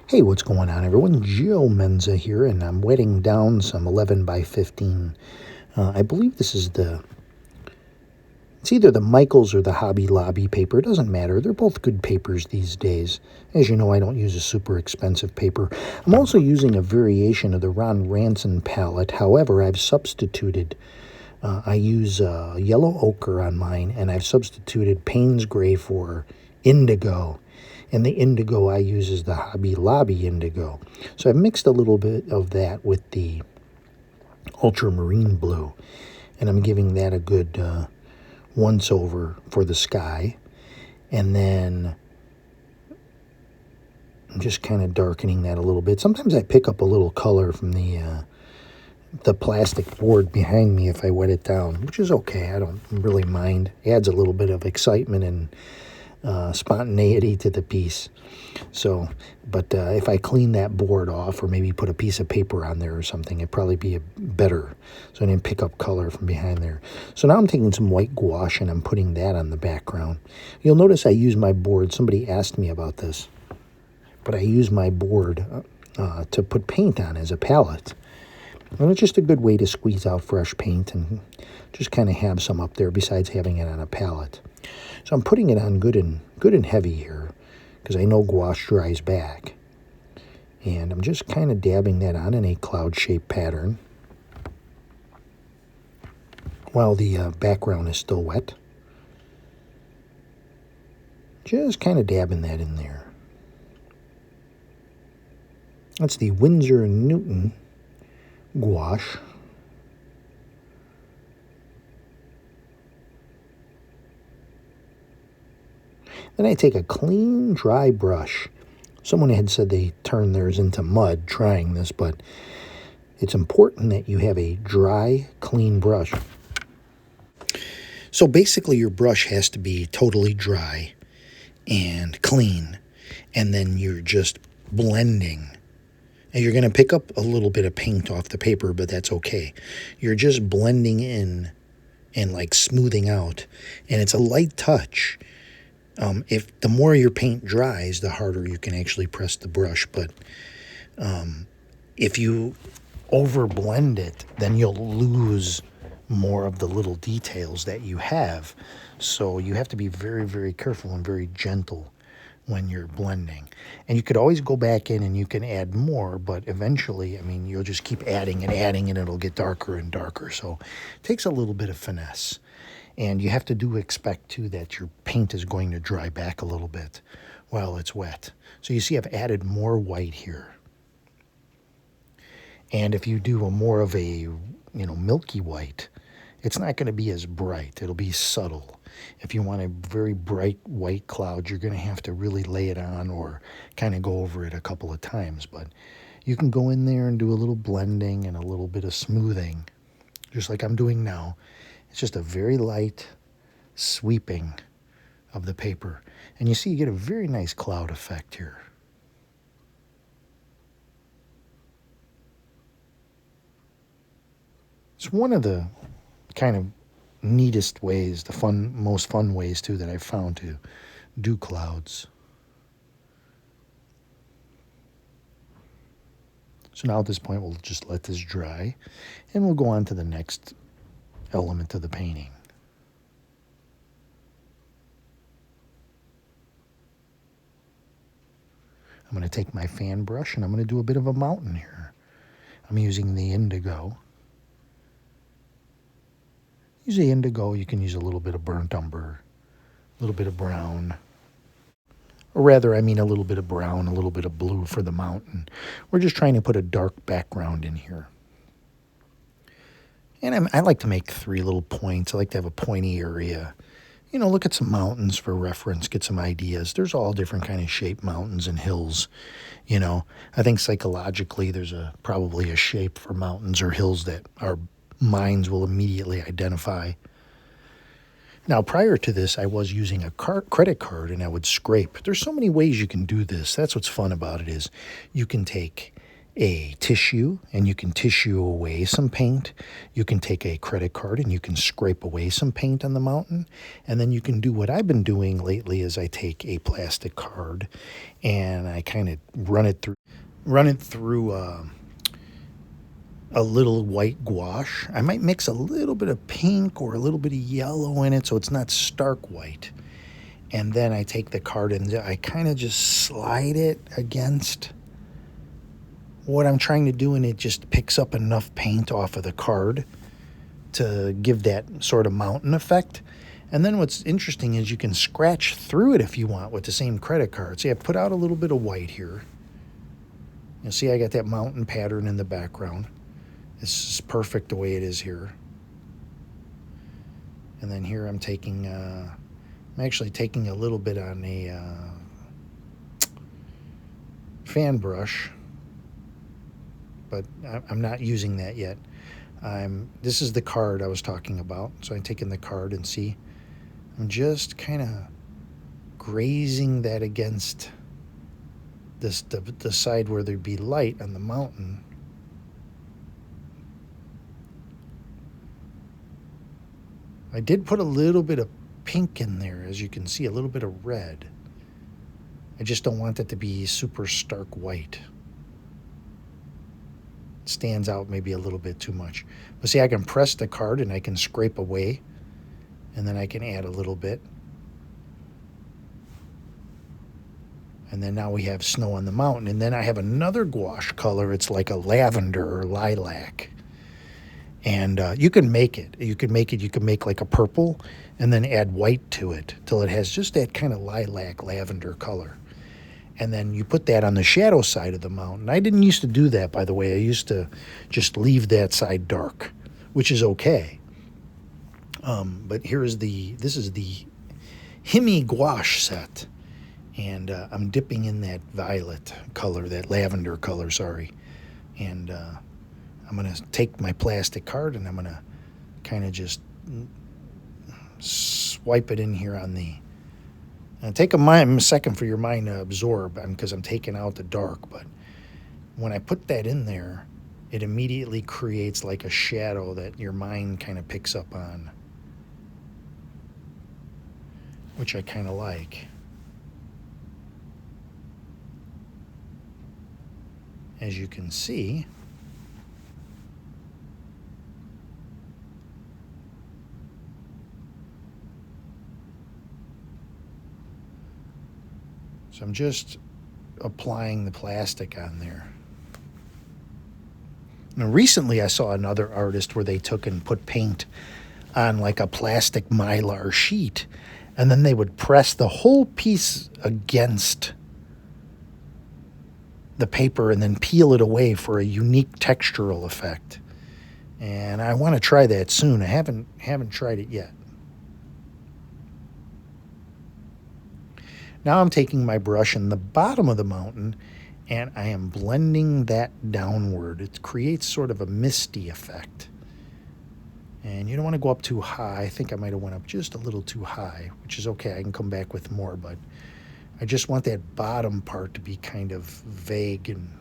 Hey, what's going on, everyone? Joe Menza here, and I'm wetting down some 11 by 15. I believe this is it's either the Michaels or the Hobby Lobby paper. It doesn't matter. They're both good papers these days. As you know, I don't use a super expensive paper. I'm also using a variation of the Ron Ranson palette. However, I've substituted, I use yellow ochre on mine, and I've substituted Payne's Gray for indigo. And the indigo I use is the Hobby Lobby indigo. So I've mixed a little bit of that with the ultramarine blue. And I'm giving that a good once over for the sky. And then I'm just kind of darkening that a little bit. Sometimes I pick up a little color from the plastic board behind me if I wet it down, which is okay. I don't really mind. It adds a little bit of excitement and spontaneity to the piece. So, but if I clean that board off or maybe put a piece of paper on there or something, it'd probably be better. So I didn't pick up color from behind there. So now I'm taking some white gouache and I'm putting that on the background. You'll notice I use my board. Somebody asked me about this, but I use my board to put paint on as a palette. And it's just a good way to squeeze out fresh paint and just kind of have some up there besides having it on a palette. So I'm putting it on good and heavy here because I know gouache dries back. And I'm just kind of dabbing that on in a cloud-shaped pattern while the background is still wet. Just kind of dabbing that in there. That's the Winsor & Newton gouache. Then I take a clean, dry brush. Someone had said they turned theirs into mud trying this, but it's important that you have a dry, clean brush. So basically your brush has to be totally dry and clean, and then you're just blending. And you're going to pick up a little bit of paint off the paper, but that's okay. You're just blending in and like smoothing out, and it's a light touch. If the more your paint dries, the harder you can actually press the brush. But if you overblend it, then you'll lose more of the little details that you have. So you have to be very, very careful and very gentle when you're blending. And you could always go back in and you can add more, but eventually, I mean, you'll just keep adding and adding and it'll get darker and darker. So it takes a little bit of finesse. And you have to expect, too, that your paint is going to dry back a little bit while it's wet. So you see I've added more white here. And if you do more of a, milky white, it's not going to be as bright. It'll be subtle. If you want a very bright white cloud, you're going to have to really lay it on or kind of go over it a couple of times. But you can go in there and do a little blending and a little bit of smoothing, just like I'm doing now. It's just a very light sweeping of the paper. And you see you get a very nice cloud effect here. It's one of the kind of neatest ways, most fun ways too that I've found to do clouds. So now at this point we'll just let this dry and we'll go on to the next element of the painting. I'm going to take my fan brush and I'm going to do a bit of a mountain here. I'm using the indigo. Use the indigo, you can use a little bit of burnt umber, a little bit of brown. Or rather, I mean a little bit of brown, a little bit of blue for the mountain. We're just trying to put a dark background in here. And I like to make 3 little points. I like to have a pointy area. Look at some mountains for reference, get some ideas. There's all different kind of shaped mountains and hills. I think psychologically there's probably a shape for mountains or hills that our minds will immediately identify. Now, prior to this, I was using a credit card and I would scrape. There's so many ways you can do this. That's what's fun about it is you can take a tissue and you can tissue away some paint. You can take a credit card and you can scrape away some paint on the mountain. And then you can do what I've been doing lately is I take a plastic card and I kind of run it through a little white gouache. I might mix a little bit of pink or a little bit of yellow in it so it's not stark white. And then I take the card and I kind of just slide it against what I'm trying to do, and it just picks up enough paint off of the card to give that sort of mountain effect. And then what's interesting is you can scratch through it if you want with the same credit card. See, I put out a little bit of white here. You'll see I got that mountain pattern in the background. This is perfect the way it is here. And then here I'm actually taking a little bit on a fan brush, but I'm not using that yet. This is the card I was talking about. So I'm taking the card and see, I'm just kind of grazing that against the side where there'd be light on the mountain. I did put a little bit of pink in there, as you can see, a little bit of red. I just don't want it to be super stark white. It stands out maybe a little bit too much. But see, I can press the card and I can scrape away, and then I can add a little bit. And then now we have snow on the mountain. And then I have another gouache color. It's like a lavender or lilac. And you can make it. You can make like a purple and then add white to it till it has just that kind of lilac lavender color. And then you put that on the shadow side of the mountain. I didn't used to do that, by the way. I used to just leave that side dark, which is okay. But this is the Himi gouache set. And I'm dipping in that violet color, that lavender color, sorry. And I'm going to take my plastic card and I'm going to kind of just swipe it in here on the... And take a second for your mind to absorb, because I'm taking out the dark. But when I put that in there, it immediately creates like a shadow that your mind kind of picks up on, which I kind of like. As you can see, so I'm just applying the plastic on there. Now, recently I saw another artist where they took and put paint on like a plastic mylar sheet, and then they would press the whole piece against the paper and then peel it away for a unique textural effect. And I want to try that soon. I haven't tried it yet. Now I'm taking my brush in the bottom of the mountain and I am blending that downward. It creates sort of a misty effect. And you don't want to go up too high. I think I might have went up just a little too high, which is okay. I can come back with more, but I just want that bottom part to be kind of vague and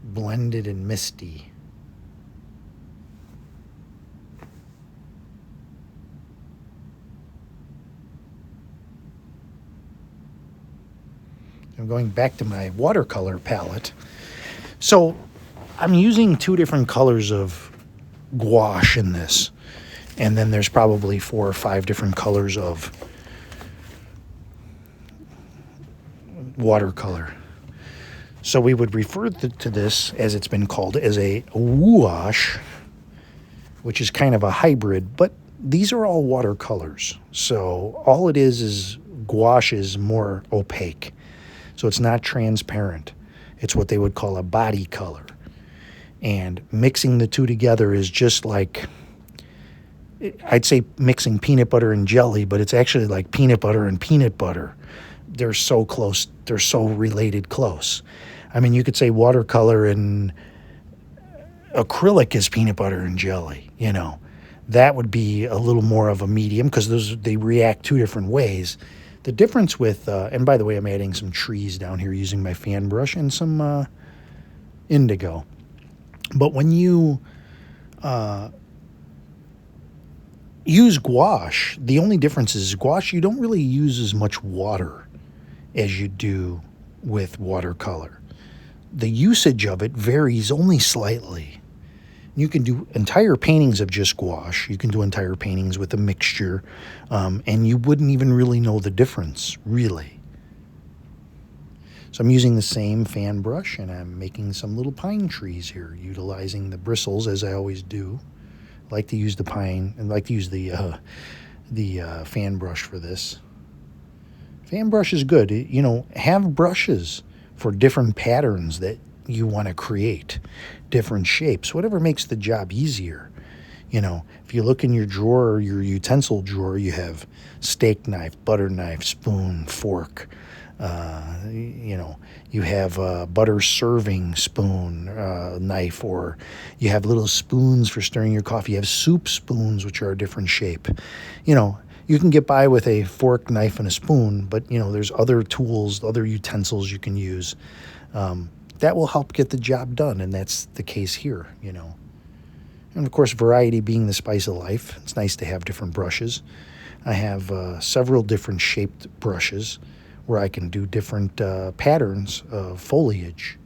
blended and misty. I'm going back to my watercolor palette. So I'm using two different colors of gouache in this. And then there's probably 4 or 5 different colors of watercolor. So we would refer to this, as it's been called, as a gouache, which is kind of a hybrid, but these are all watercolors. So all it is gouache is more opaque. So it's not transparent. It's what they would call a body color. And mixing the two together is just like, I'd say mixing peanut butter and jelly, but it's actually like peanut butter and peanut butter. They're so close. They're so related close. I mean, you could say watercolor and acrylic is peanut butter and jelly, you know. That would be a little more of a medium because they react 2 different ways. The difference with, and by the way, I'm adding some trees down here using my fan brush and some indigo. But when you use gouache, the only difference is gouache, you don't really use as much water as you do with watercolor. The usage of it varies only slightly. You can do entire paintings of just gouache. You can do entire paintings with a mixture, and you wouldn't even really know the difference, really. So I'm using the same fan brush, and I'm making some little pine trees here, utilizing the bristles as I always do. I like to use the pine, and like to use the fan brush for this. Fan brush is good. You know, have brushes for different patterns that you want to create, different shapes, whatever makes the job easier. You know, if you look in your drawer or your utensil drawer, you have steak knife, butter knife, spoon, fork. You know, you have a butter serving spoon, knife, or you have little spoons for stirring your coffee. You have soup spoons, which are a different shape. You know, you can get by with a fork, knife, and a spoon, but, you know, there's other tools, other utensils you can use that will help get the job done, and that's the case here, you know. And, of course, variety being the spice of life. It's nice to have different brushes. I have several different shaped brushes where I can do different patterns of foliage.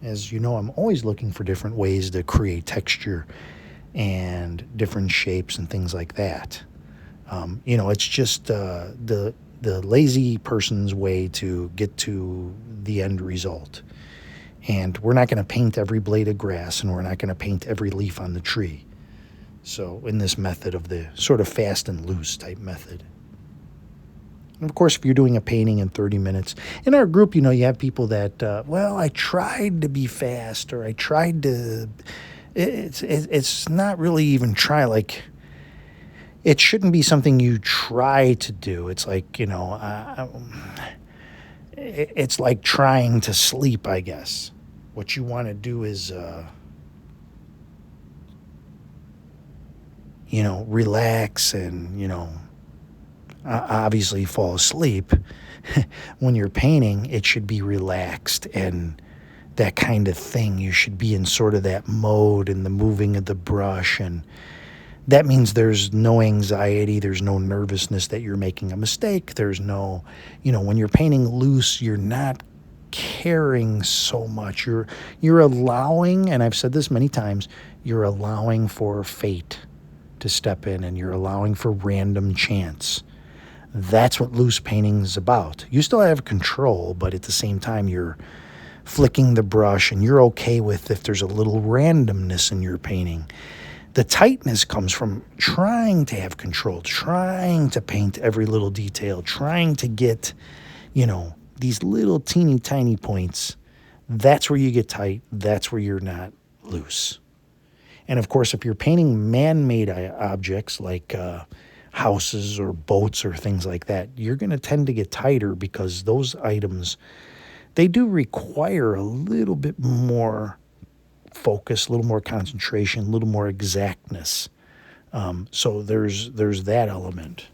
As you know, I'm always looking for different ways to create texture and different shapes and things like that. You know, it's just the lazy person's way to get to the end result. And we're not going to paint every blade of grass, and we're not going to paint every leaf on the tree. So in this method of the sort of fast and loose type method. And of course, if you're doing a painting in 30 minutes, in our group, you know, you have people that, well, I tried to be fast, or I tried to, it's not really even try, like, it shouldn't be something you try to do. It's like, you know, it's like trying to sleep, I guess. What you want to do is, you know, relax and, you know, obviously fall asleep. When you're painting, it should be relaxed and that kind of thing. You should be in sort of that mode and the moving of the brush, and that means there's no anxiety, there's no nervousness that you're making a mistake. There's no, you know, when you're painting loose, you're not caring so much. You're allowing, and I've said this many times, you're allowing for fate to step in, and you're allowing for random chance. That's what loose painting is about. You still have control, but at the same time, you're flicking the brush, and you're okay with if there's a little randomness in your painting. The tightness comes from trying to have control, trying to paint every little detail, trying to get, you know, these little teeny tiny points. That's where you get tight. That's where you're not loose. And of course, if you're painting man-made objects like houses or boats or things like that, you're going to tend to get tighter because those items, they do require a little bit more focus, a little more concentration, a little more exactness. So there's that element.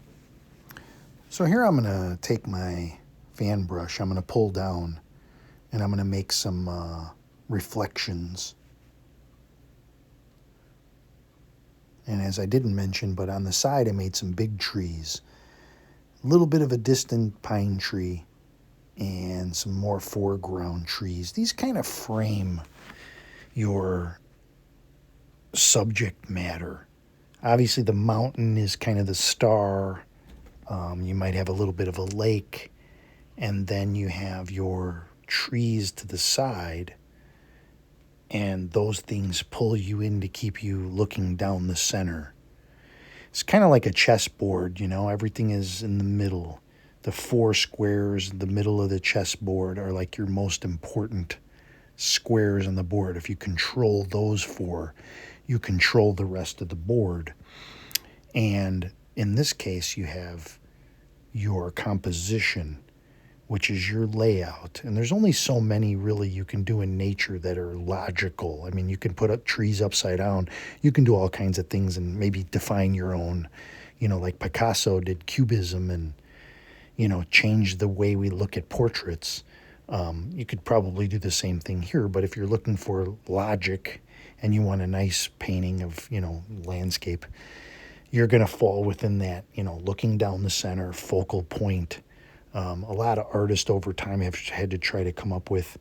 So here I'm going to take my fan brush, I'm going to pull down, and I'm going to make some reflections. And as I didn't mention, but on the side I made some big trees, a little bit of a distant pine tree, and some more foreground trees. These kind of frame your subject matter. Obviously the mountain is kind of the star. You might have a little bit of a lake, and then you have your trees to the side, and those things pull you in to keep you looking down the center. It's kind of like a chessboard, you know, everything is in the middle. The four squares in the middle of the chessboard are like your most important squares on the board. If you control those four, you control the rest of the board. And in this case, you have your composition, which is your layout. And there's only so many really you can do in nature that are logical. I mean, you can put up trees upside down. You can do all kinds of things and maybe define your own, you know, like Picasso did Cubism and, you know, change the way we look at portraits. You could probably do the same thing here, but if you're looking for logic and you want a nice painting of, landscape, you're going to fall within that, looking down the center, focal point. A lot of artists over time have had to try to come up with,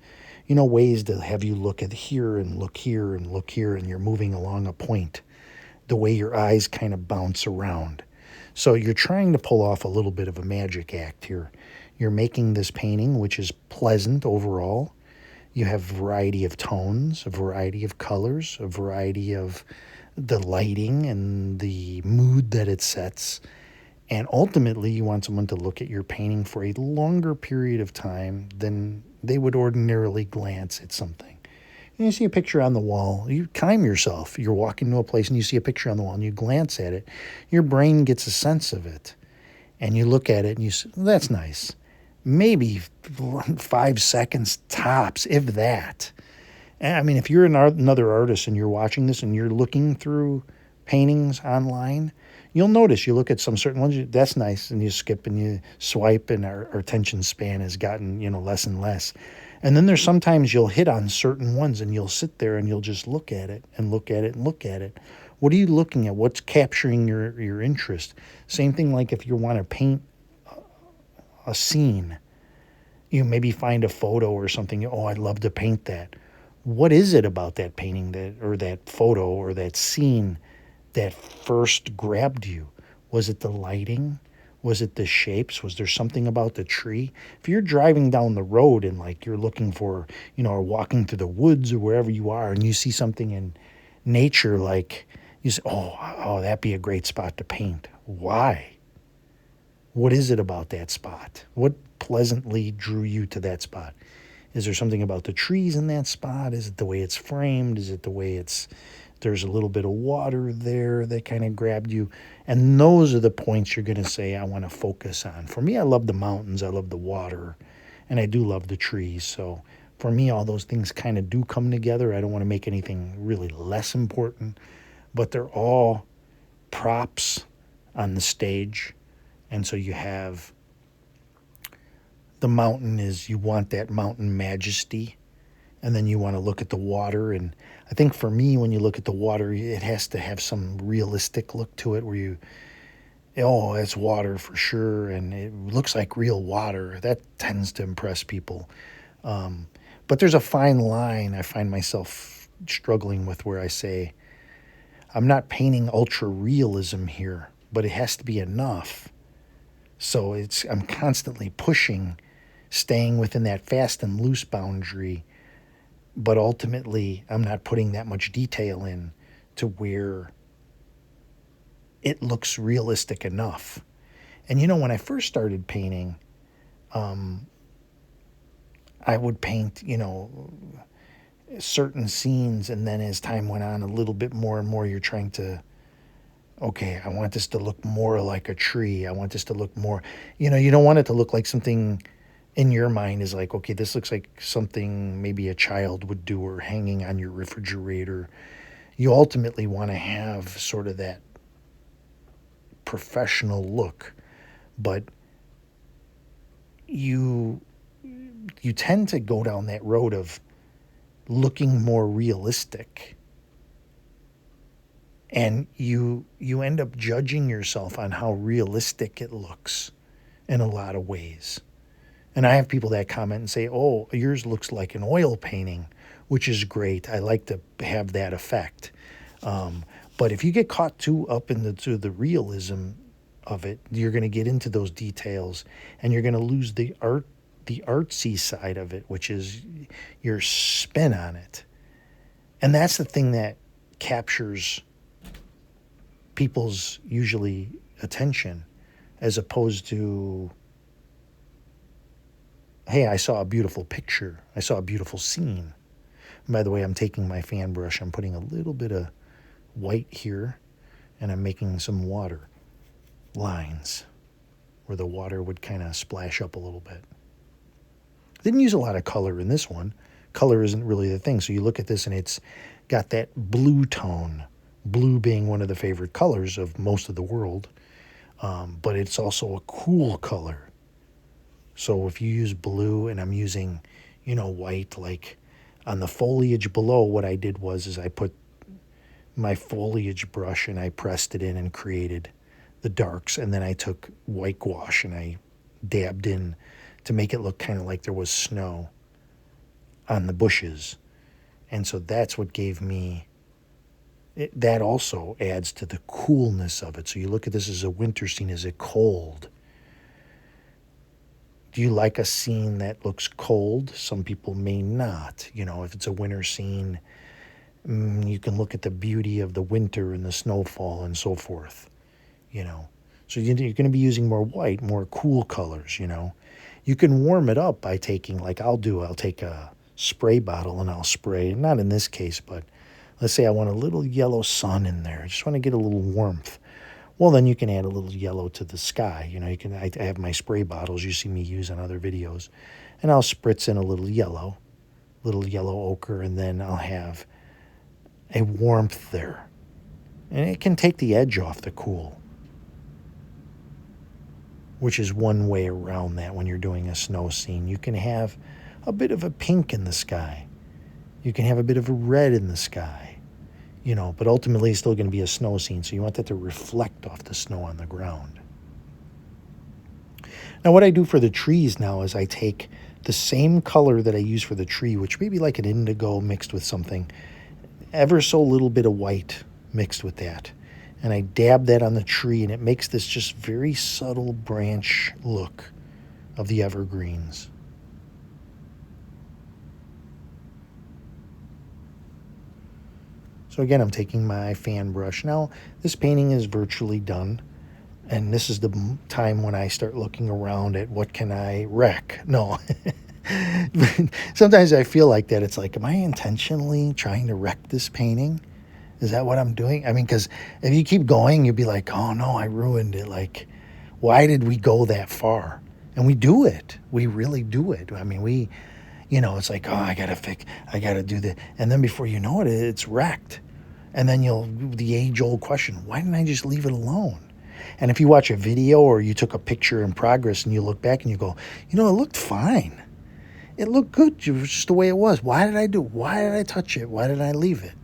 ways to have you look at here and look here and look here, and you're moving along a point, the way your eyes kind of bounce around. So you're trying to pull off a little bit of a magic act here. You're making this painting, which is pleasant overall. You have a variety of tones, a variety of colors, a variety of the lighting and the mood that it sets. And ultimately, you want someone to look at your painting for a longer period of time than they would ordinarily glance at something. And you see a picture on the wall, you time yourself. You're walking to a place and you see a picture on the wall and you glance at it. Your brain gets a sense of it. And you look at it and you say, that's nice. Maybe 5 seconds tops, if that. I mean, if you're another artist and you're watching this and you're looking through paintings online, you'll notice you look at some certain ones, that's nice, and you skip and you swipe, and our attention span has gotten, less and less. And then there's sometimes you'll hit on certain ones and you'll sit there and you'll just look at it and look at it and look at it. What are you looking at? What's capturing your interest? Same thing like if you want to paint a scene, you maybe find a photo or something. Oh, I'd love to paint that. What is it about that painting that photo or that scene that first grabbed you? Was it the lighting? Was it the shapes? Was there something about the tree? If you're driving down the road and like you're looking for, or walking through the woods or wherever you are, and you see something in nature, like you say, oh, that'd be a great spot to paint. Why? What is it about that spot? What pleasantly drew you to that spot? Is there something about the trees in that spot? Is it the way it's framed? Is it the way there's a little bit of water there that kind of grabbed you? And those are the points you're going to say, I want to focus on. For me, I love the mountains. I love the water. And I do love the trees. So for me, all those things kind of do come together. I don't want to make anything really less important, but they're all props on the stage. And so you have the mountain is, you want that mountain majesty, and then you want to look at the water. And I think for me, when you look at the water, it has to have some realistic look to it where it's water for sure, and it looks like real water. That tends to impress people. But there's a fine line I find myself struggling with where I say, I'm not painting ultra realism here, but it has to be enough. So I'm constantly pushing, staying within that fast and loose boundary, but ultimately I'm not putting that much detail in to where it looks realistic enough. And when I first started painting, I would paint, certain scenes, and then as time went on, a little bit more and more, you're trying to, okay, I want this to look more like a tree. I want this to look more, you don't want it to look like something in your mind is like, okay, this looks like something maybe a child would do or hanging on your refrigerator. You ultimately want to have sort of that professional look, but you tend to go down that road of looking more realistic. And you end up judging yourself on how realistic it looks in a lot of ways. And I have people that comment and say, oh, yours looks like an oil painting, which is great. I like to have that effect. But if you get caught too up into the realism of it, you're going to get into those details and you're going to lose the artsy side of it, which is your spin on it. And that's the thing that captures people's usually attention, as opposed to, hey, I saw a beautiful picture. I saw a beautiful scene. And by the way, I'm taking my fan brush. I'm putting a little bit of white here, and I'm making some water lines where the water would kind of splash up a little bit. Didn't use a lot of color in this one. Color isn't really the thing. So you look at this and it's got that blue tone, blue being one of the favorite colors of most of the world. But it's also a cool color. So if you use blue and I'm using, white, like on the foliage below, what I did is I put my foliage brush and I pressed it in and created the darks. And then I took white gouache and I dabbed in to make it look kind of like there was snow on the bushes. And so that's what gave me that also adds to the coolness of it. So you look at this as a winter scene. Is it cold? Do you like a scene that looks cold? Some people may not. If it's a winter scene, you can look at the beauty of the winter and the snowfall and so forth. So you're going to be using more white, more cool colors. You can warm it up by taking, like I'll take a spray bottle and I'll spray, not in this case, but let's say I want a little yellow sun in there. I just want to get a little warmth. Well, then you can add a little yellow to the sky. I have my spray bottles you see me use on other videos, and I'll spritz in a little yellow ochre, and then I'll have a warmth there. And it can take the edge off the cool, which is one way around that when you're doing a snow scene. You can have a bit of a pink in the sky. You can have a bit of a red in the sky. But ultimately it's still going to be a snow scene, so you want that to reflect off the snow on the ground. Now what I do for the trees now is I take the same color that I use for the tree, which may be like an indigo mixed with something, ever so little bit of white mixed with that. And I dab that on the tree, and it makes this just very subtle branch look of the evergreens. So again, I'm taking my fan brush. Now, this painting is virtually done, and this is the time when I start looking around at what can I wreck. No. Sometimes I feel like that. It's like, am I intentionally trying to wreck this painting? Is that what I'm doing? I mean, because if you keep going, you'll be like, oh no, I ruined it. Like, why did we go that far? And we do it. We really do it. I mean, it's like, oh, I got to do that. And then before you know it, it's wrecked. And then the age-old question, why didn't I just leave it alone? And if you watch a video or you took a picture in progress and you look back and you go, it looked fine. It looked good. It was just the way it was. Why did I touch it? Why did I leave it?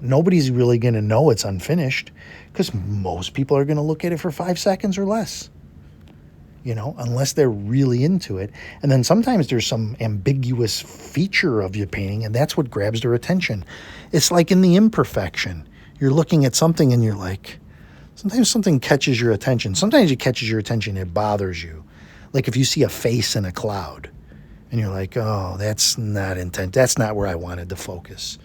Nobody's really going to know it's unfinished because most people are going to look at it for 5 seconds or less. Unless they're really into it. And then sometimes there's some ambiguous feature of your painting, and that's what grabs their attention. It's like in the imperfection. You're looking at something and you're like, sometimes something catches your attention. Sometimes it catches your attention, it bothers you. Like if you see a face in a cloud and you're like, oh, that's not intent. That's not where I wanted to focus,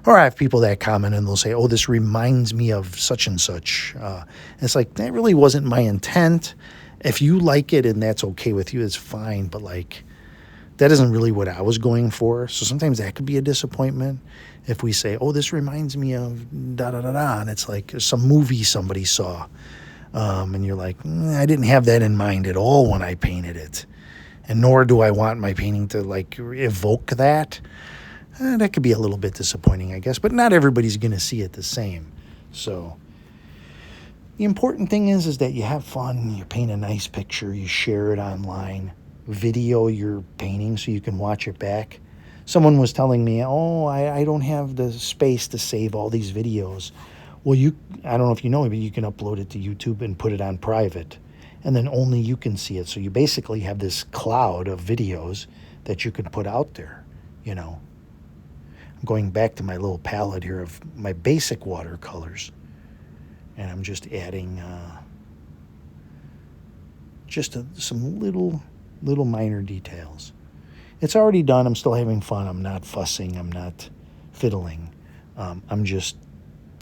Or I have people that comment and they'll say, oh, this reminds me of such and such. It's like, that really wasn't my intent. If you like it and that's okay with you, it's fine. But like, that isn't really what I was going for. So sometimes that could be a disappointment. If we say, oh, this reminds me of da-da-da-da, and it's like some movie somebody saw. And you're like, I didn't have that in mind at all when I painted it. And nor do I want my painting to like evoke that. That could be a little bit disappointing, I guess. But not everybody's going to see it the same. So the important thing is that you have fun, you paint a nice picture, you share it online, video your painting so you can watch it back. Someone was telling me, oh, I don't have the space to save all these videos. Well, I don't know if you know, but you can upload it to YouTube and put it on private, and then only you can see it. So you basically have this cloud of videos that you can put out there, I'm going back to my little palette here of my basic watercolors. And I'm just adding some little minor details. It's already done. I'm still having fun. I'm not fussing. I'm not fiddling. I'm just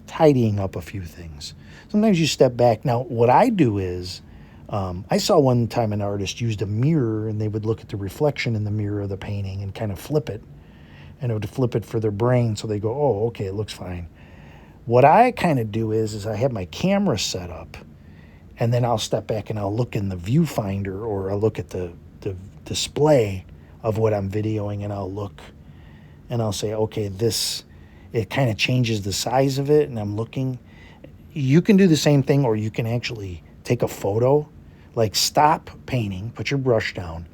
tidying up a few things. Sometimes you step back. Now, what I do is, I saw one time an artist used a mirror, and they would look at the reflection in the mirror of the painting and kind of flip it. And it would flip it for their brain, so they go, oh, okay, it looks fine. What I kind of do is I have my camera set up, and then I'll step back and I'll look in the viewfinder, or I'll look at the display of what I'm videoing, and I'll look and I'll say, okay, it kind of changes the size of it, and I'm looking. You can do the same thing, or you can actually take a photo Like, stop painting, put your brush down,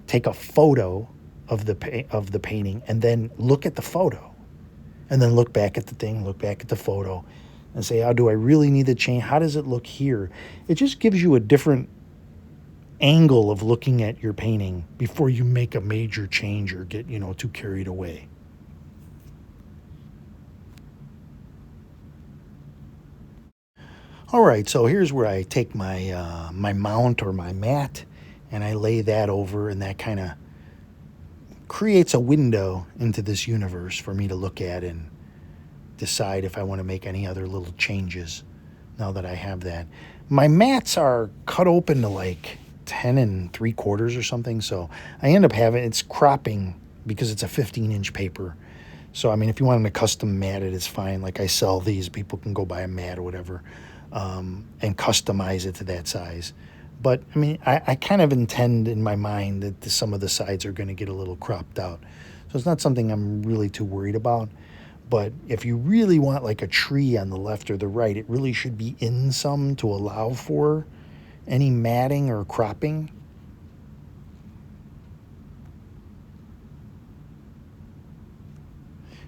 take a photo of the painting, and then look at the photo, and then look back at the thing, look back at the photo, and say, "Oh, do I really need to change? How does it look here?" It just gives you a different angle of looking at your painting before you make a major change or get, too carried away. All right, so here's where I take my mount or my mat, and I lay that over, and that kind of creates a window into this universe for me to look at and decide if I want to make any other little changes now that I have that. My mats are cut open to like 10 3/4 or something, so I end up having it's cropping because it's a 15-inch paper. So, I mean, if you want them to custom mat it, it's fine. Like, I sell these, people can go buy a mat or whatever, and customize it to that size. But, I mean, I kind of intend in my mind that some of the sides are going to get a little cropped out. So it's not something I'm really too worried about. But if you really want like a tree on the left or the right, it really should be in some to allow for any matting or cropping.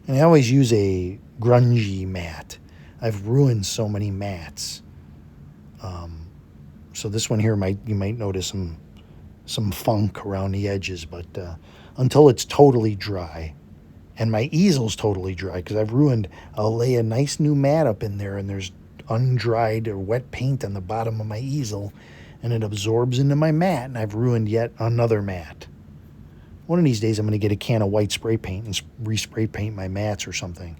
And I always use a grungy mat. I've ruined so many mats. So this one here you might notice some funk around the edges, but until it's totally dry, and my easel's totally dry, because I'll lay a nice new mat up in there, and there's undried or wet paint on the bottom of my easel, and it absorbs into my mat, and I've ruined yet another mat. One of these days I'm going to get a can of white spray paint and respray paint my mats or something,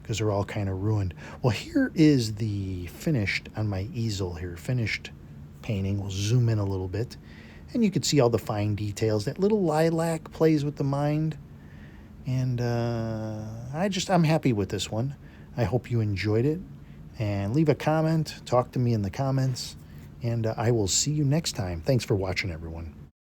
because they're all kind of ruined. Well, here is the finished on my easel here, finished painting. We'll zoom in a little bit, and you can see all the fine details. That little lilac plays with the mind, and I'm happy with this one. I hope you enjoyed it, and leave a comment, talk to me in the comments, and I will see you next time. Thanks for watching, everyone.